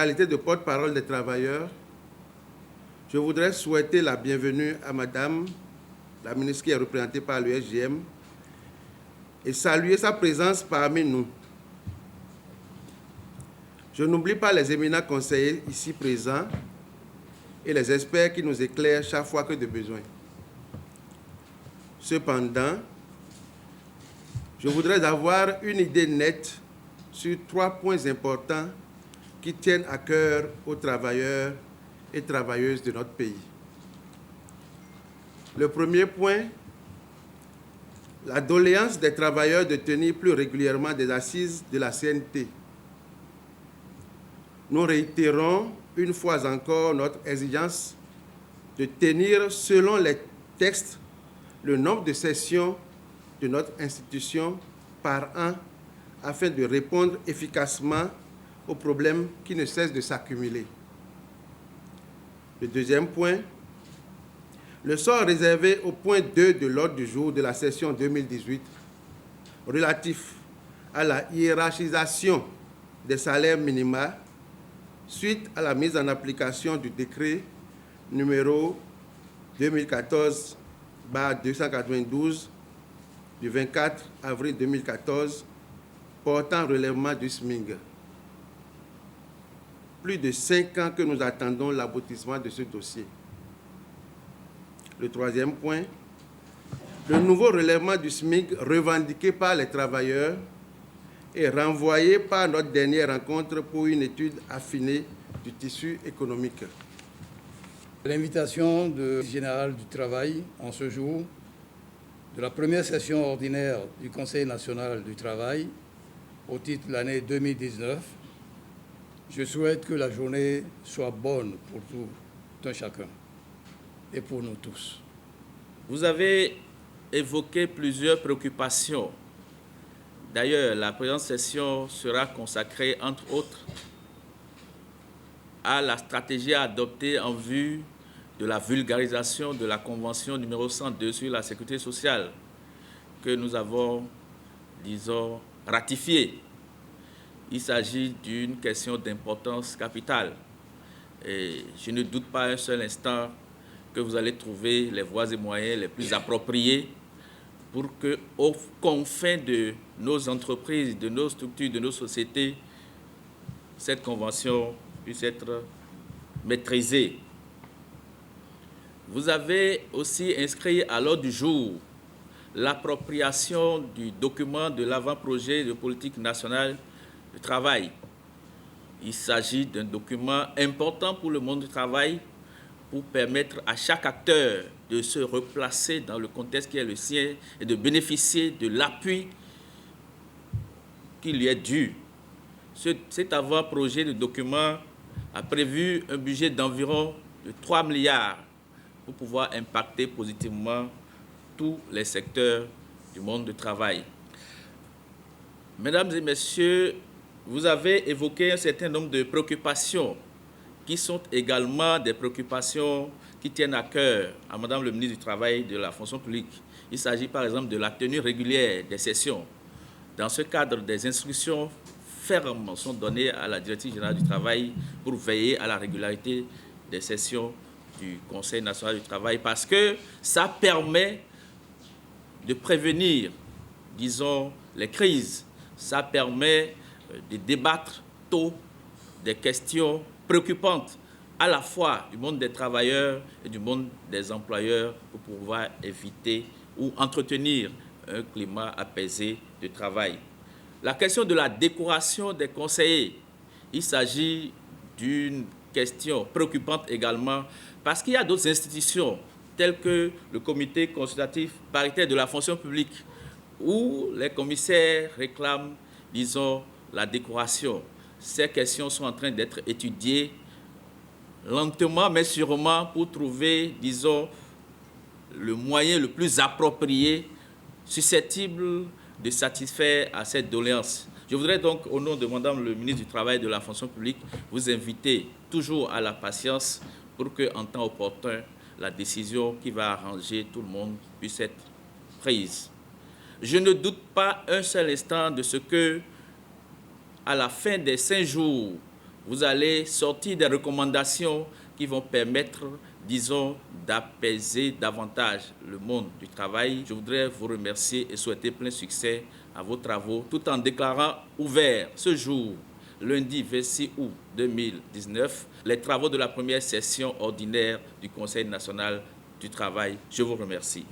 qualité de porte-parole des travailleurs, je voudrais souhaiter la bienvenue à Madame la ministre qui est représentée par l'USGM et saluer sa présence parmi nous. Je n'oublie pas les éminents conseillers ici présents et les experts qui nous éclairent chaque fois que de besoin. Cependant, je voudrais avoir une idée nette sur 3 points importants qui tiennent à cœur aux travailleurs et travailleuses de notre pays. Le premier point, la doléance des travailleurs de tenir plus régulièrement des assises de la CNT. Nous réitérons une fois encore notre exigence de tenir, selon les textes, le nombre de sessions de notre institution par an afin de répondre efficacement aux problèmes qui ne cessent de s'accumuler. Le deuxième point, le sort réservé au point 2 de l'ordre du jour de la session 2018 relatif à la hiérarchisation des salaires minima suite à la mise en application du décret numéro 2014/292 du 24 avril 2014 portant relèvement du SMIG. Plus de 5 ans que nous attendons l'aboutissement de ce dossier. Le troisième point, le nouveau relèvement du SMIG revendiqué par les travailleurs et renvoyé par notre dernière rencontre pour une étude affinée du tissu économique. L'invitation du général du travail en ce jour de la première session ordinaire du Conseil national du travail au titre de l'année 2019, je souhaite que la journée soit bonne pour tout un chacun et pour nous tous. Vous avez évoqué plusieurs préoccupations. D'ailleurs, la présente session sera consacrée, entre autres, à la stratégie à adopter en vue de la vulgarisation de la Convention numéro 102 sur la sécurité sociale que nous avons, disons, ratifiée. Il s'agit d'une question d'importance capitale. Et je ne doute pas un seul instant que vous allez trouver les voies et moyens les plus appropriés pour que, aux confins de nos entreprises, de nos structures, de nos sociétés, cette convention puisse être maîtrisée. Vous avez aussi inscrit à l'ordre du jour l'appropriation du document de l'avant-projet de politique nationale du travail. Il s'agit d'un document important pour le monde du travail pour permettre à chaque acteur de se replacer dans le contexte qui est le sien et de bénéficier de l'appui qui lui est dû. Cet avant-projet de document a prévu un budget d'environ 3 milliards pour pouvoir impacter positivement tous les secteurs du monde du travail. Mesdames et messieurs, vous avez évoqué un certain nombre de préoccupations qui sont également des préoccupations qui tiennent à cœur à Madame le ministre du Travail et de la fonction publique. Il s'agit par exemple de la tenue régulière des sessions. Dans ce cadre, des instructions fermes sont données à la Direction générale du travail pour veiller à la régularité des sessions du Conseil national du travail parce que ça permet de prévenir, disons, les crises. Ça permet de débattre tôt des questions préoccupantes à la fois du monde des travailleurs et du monde des employeurs pour pouvoir éviter ou entretenir un climat apaisé de travail. La question de la décoration des conseillers, il s'agit d'une question préoccupante également parce qu'il y a d'autres institutions telles que le comité consultatif paritaire de la fonction publique où les commissaires réclament, disons, la décoration. Ces questions sont en train d'être étudiées lentement mais sûrement pour trouver, disons, le moyen le plus approprié, susceptible de satisfaire à cette doléance. Je voudrais donc, au nom de Madame le ministre du Travail et de la fonction publique, vous inviter toujours à la patience pour qu'en temps opportun, la décision qui va arranger tout le monde puisse être prise. Je ne doute pas un seul instant de ce que, à la fin des 5 jours vous allez sortir des recommandations qui vont permettre, disons, d'apaiser davantage le monde du travail. Je voudrais vous remercier et souhaiter plein succès à vos travaux, tout en déclarant ouvert ce jour, lundi 26 août 2019, les travaux de la première session ordinaire du Conseil national du travail. Je vous remercie.